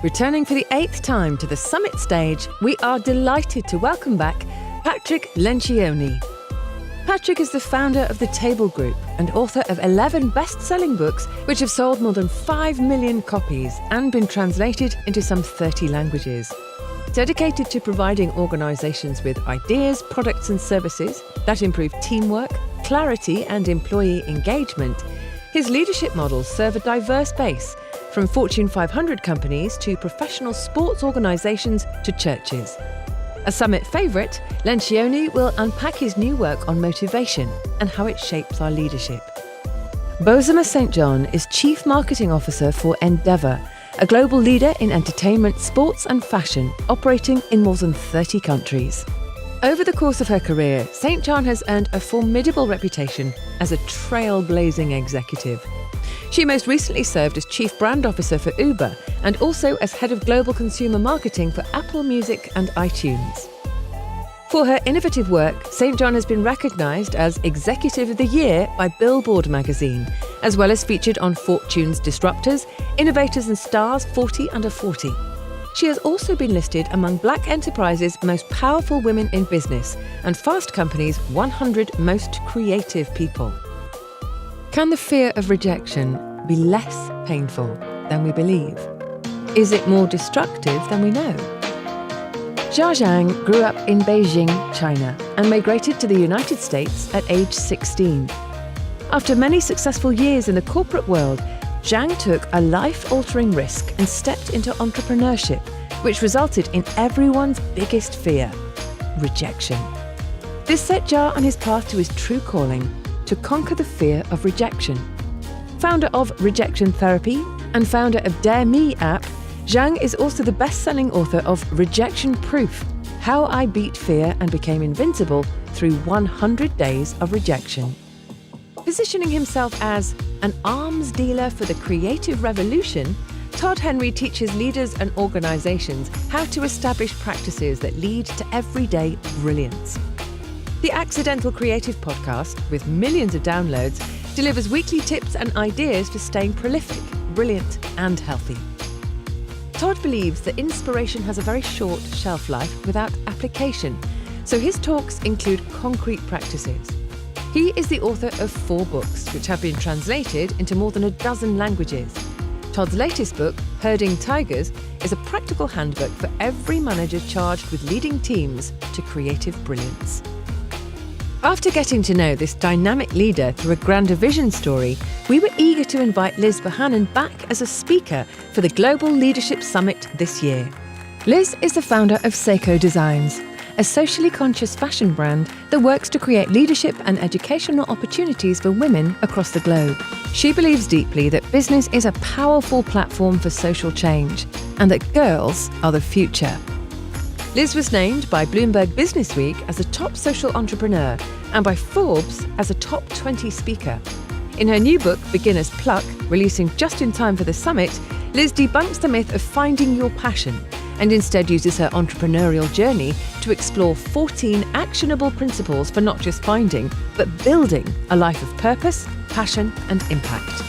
Returning for the 8th time to the summit stage, we are delighted to welcome back Patrick Lencioni. Patrick is the founder of The Table Group and author of 11 best-selling books which have sold more than 5 million copies and been translated into some 30 languages. Dedicated to providing organisations with ideas, products and services that improve teamwork, clarity and employee engagement, his leadership models serve a diverse base, from Fortune 500 companies to professional sports organisations to churches. A summit favourite, Lencioni will unpack his new work on motivation and how it shapes our leadership. Bozoma St. John is Chief Marketing Officer for Endeavour, a global leader in entertainment, sports and fashion, operating in more than 30 countries. Over the course of her career, St. John has earned a formidable reputation as a trailblazing executive. She most recently served as Chief Brand Officer for Uber and also as Head of Global Consumer Marketing for Apple Music and iTunes. For her innovative work, St. John has been recognised as Executive of the Year by Billboard magazine, as well as featured on Fortune's Disruptors, Innovators and Stars 40 Under 40. She has also been listed among Black Enterprise's most powerful women in business and Fast Company's 100 most creative people. Can the fear of rejection be less painful than we believe? Is it more destructive than we know? Jia Zhang grew up in Beijing, China, and migrated to the United States at age 16. After many successful years in the corporate world, Zhang took a life-altering risk and stepped into entrepreneurship, which resulted in everyone's biggest fear: rejection. This set Jia on his path to his true calling, to conquer the fear of rejection. Founder of Rejection Therapy and founder of Dare Me app, Zhang is also the best-selling author of Rejection Proof: How I Beat Fear and Became Invincible Through 100 Days of Rejection. Positioning himself as an arms dealer for the creative revolution, Todd Henry teaches leaders and organizations how to establish practices that lead to everyday brilliance. The Accidental Creative podcast, with millions of downloads, delivers weekly tips and ideas for staying prolific, brilliant, and healthy. Todd believes that inspiration has a very short shelf life without application, so his talks include concrete practices. He is the author of 4 books, which have been translated into more than a dozen languages. Todd's latest book, Herding Tigers, is a practical handbook for every manager charged with leading teams to creative brilliance. After getting to know this dynamic leader through a grander vision story, we were eager to invite Liz Bohannon back as a speaker for the Global Leadership Summit this year. Liz is the founder of Seiko Designs, a socially conscious fashion brand that works to create leadership and educational opportunities for women across the globe. She believes deeply that business is a powerful platform for social change and that girls are the future. Liz was named by Bloomberg Businessweek as a top social entrepreneur and by Forbes as a top 20 speaker. In her new book, Beginner's Pluck, releasing just in time for the summit, Liz debunks the myth of finding your passion and instead uses her entrepreneurial journey to explore 14 actionable principles for not just finding, but building a life of purpose, passion, and impact.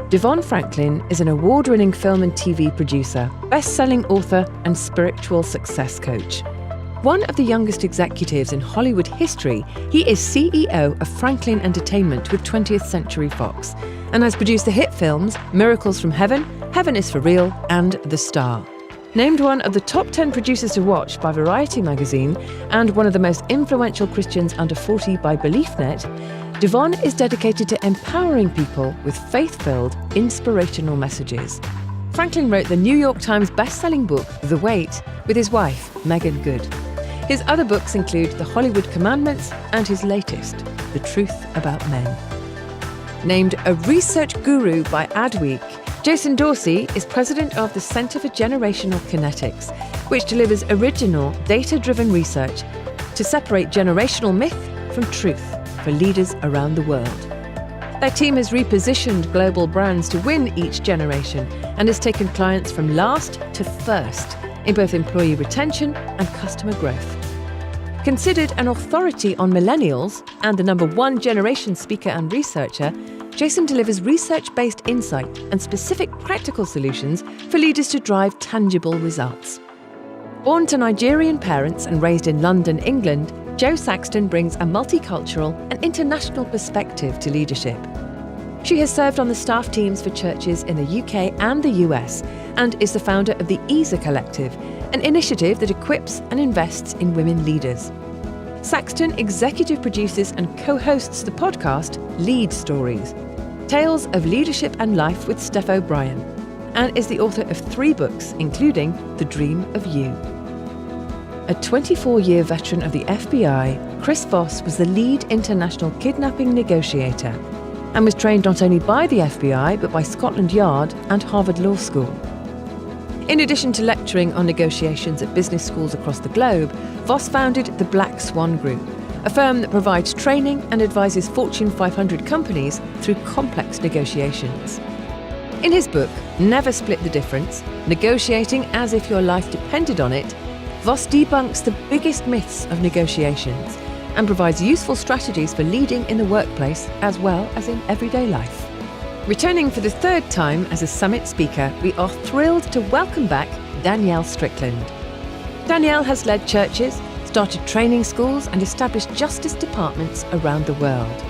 Devon Franklin is an award-winning film and TV producer, best-selling author, and spiritual success coach. One of the youngest executives in Hollywood history, he is CEO of Franklin Entertainment with 20th Century Fox and has produced the hit films Miracles from Heaven, Heaven is for Real, and The Star. Named one of the top 10 producers to watch by Variety magazine and one of the most influential Christians under 40 by BeliefNet, Devon is dedicated to empowering people with faith-filled, inspirational messages. Franklin wrote the New York Times best-selling book, The Wait, with his wife, Megan Good. His other books include The Hollywood Commandments and his latest, The Truth About Men. Named a research guru by Adweek, Jason Dorsey is president of the Center for Generational Kinetics, which delivers original, data-driven research to separate generational myth from truth for leaders around the world. Their team has repositioned global brands to win each generation and has taken clients from last to first in both employee retention and customer growth. Considered an authority on millennials and the #1 generation speaker and researcher, Jason delivers research-based insight and specific practical solutions for leaders to drive tangible results. Born to Nigerian parents and raised in London, England, Jo Saxton brings a multicultural and international perspective to leadership. She has served on the staff teams for churches in the UK and the US and is the founder of the EASA Collective, an initiative that equips and invests in women leaders. Saxton executive produces and co-hosts the podcast Lead Stories, Tales of Leadership and Life with Steph O'Brien, and is the author of 3 books, including The Dream of You. A 24-year veteran of the FBI, Chris Voss was the lead international kidnapping negotiator and was trained not only by the FBI but by Scotland Yard and Harvard Law School. In addition to lecturing on negotiations at business schools across the globe, Voss founded the Black Swan Group, a firm that provides training and advises Fortune 500 companies through complex negotiations. In his book, Never Split the Difference, Negotiating as if your life depended on it, Voss debunks the biggest myths of negotiations and provides useful strategies for leading in the workplace as well as in everyday life. Returning for the 3rd time as a summit speaker, we are thrilled to welcome back Danielle Strickland. Danielle has led churches, started training schools and established justice departments around the world.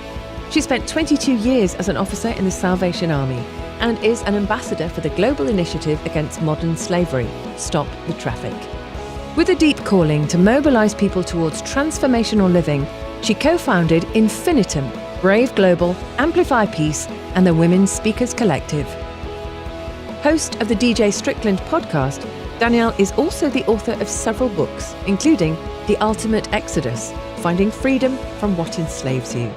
She spent 22 years as an officer in the Salvation Army and is an ambassador for the global initiative against modern slavery, Stop the Traffic. With a deep calling to mobilise people towards transformational living, she co-founded Infinitum, Brave Global, Amplify Peace, and the Women's Speakers Collective. Host of the DJ Strickland podcast, Danielle is also the author of several books, including The Ultimate Exodus, Finding Freedom from What Enslaves You.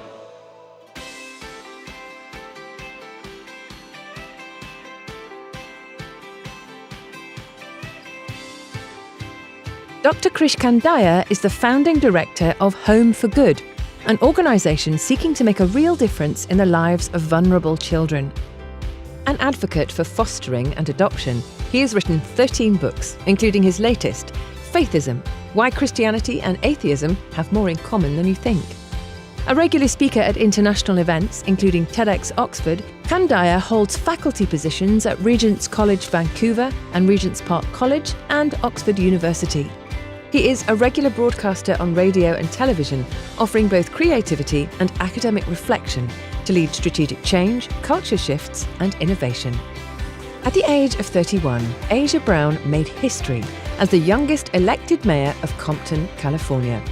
Dr. Krish Kandaya is the founding director of Home for Good, an organisation seeking to make a real difference in the lives of vulnerable children. An advocate for fostering and adoption, he has written 13 books, including his latest, Faithism, Why Christianity and Atheism Have More in Common Than You Think. A regular speaker at international events, including TEDx Oxford, Kandaya holds faculty positions at Regent's College Vancouver and Regent's Park College and Oxford University. He is a regular broadcaster on radio and television, offering both creativity and academic reflection to lead strategic change, culture shifts, and innovation. At the age of 31, Asia Brown made history as the youngest elected mayor of Compton, California.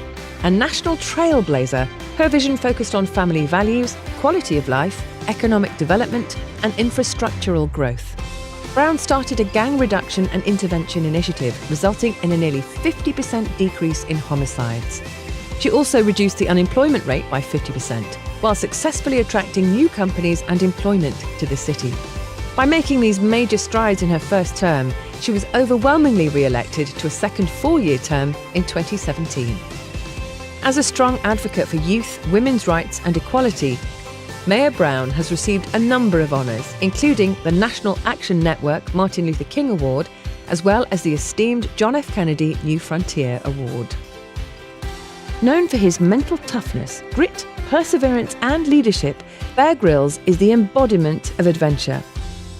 A national trailblazer, her vision focused on family values, quality of life, economic development, and infrastructural growth. Brown started a gang reduction and intervention initiative, resulting in a nearly 50% decrease in homicides. She also reduced the unemployment rate by 50%, while successfully attracting new companies and employment to the city. By making these major strides in her first term, she was overwhelmingly re-elected to a second 4-year term in 2017. As a strong advocate for youth, women's rights and equality, Mayor Brown has received a number of honours, including the National Action Network Martin Luther King Award, as well as the esteemed John F. Kennedy New Frontier Award. Known for his mental toughness, grit, perseverance and leadership, Bear Grylls is the embodiment of adventure.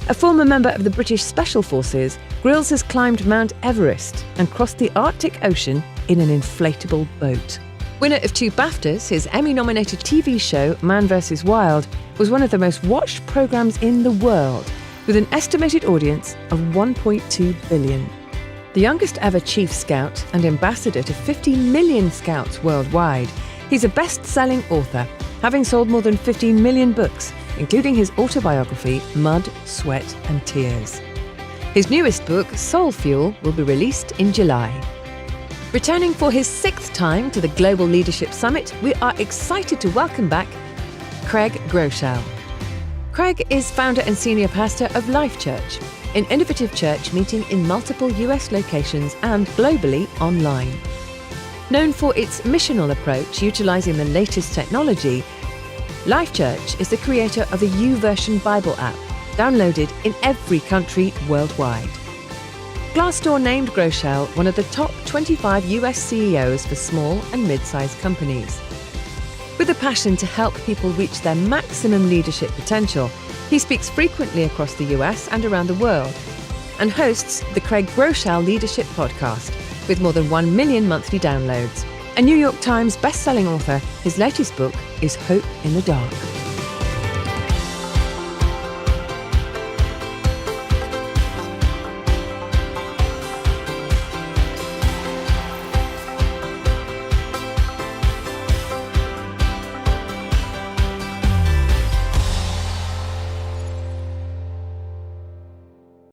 A former member of the British Special Forces, Grylls has climbed Mount Everest and crossed the Arctic Ocean in an inflatable boat. Winner of 2 BAFTAs, his Emmy-nominated TV show Man vs. Wild was one of the most watched programmes in the world, with an estimated audience of 1.2 billion. The youngest ever Chief Scout and ambassador to 50 million Scouts worldwide, he's a best-selling author, having sold more than 15 million books, including his autobiography, Mud, Sweat and Tears. His newest book, Soul Fuel, will be released in July. Returning for his 6th time to the Global Leadership Summit, we are excited to welcome back Craig Groeschel. Craig is founder and senior pastor of Life Church, an innovative church meeting in multiple US locations and globally online. Known for its missional approach utilizing the latest technology, Life Church is the creator of the YouVersion Bible app, downloaded in every country worldwide. Glassdoor named Groeschel one of the top 25 US CEOs for small and mid-sized companies. With a passion to help people reach their maximum leadership potential, he speaks frequently across the US and around the world, and hosts the Craig Groeschel Leadership Podcast, with more than 1 million monthly downloads. A New York Times best-selling author, his latest book is Hope in the Dark.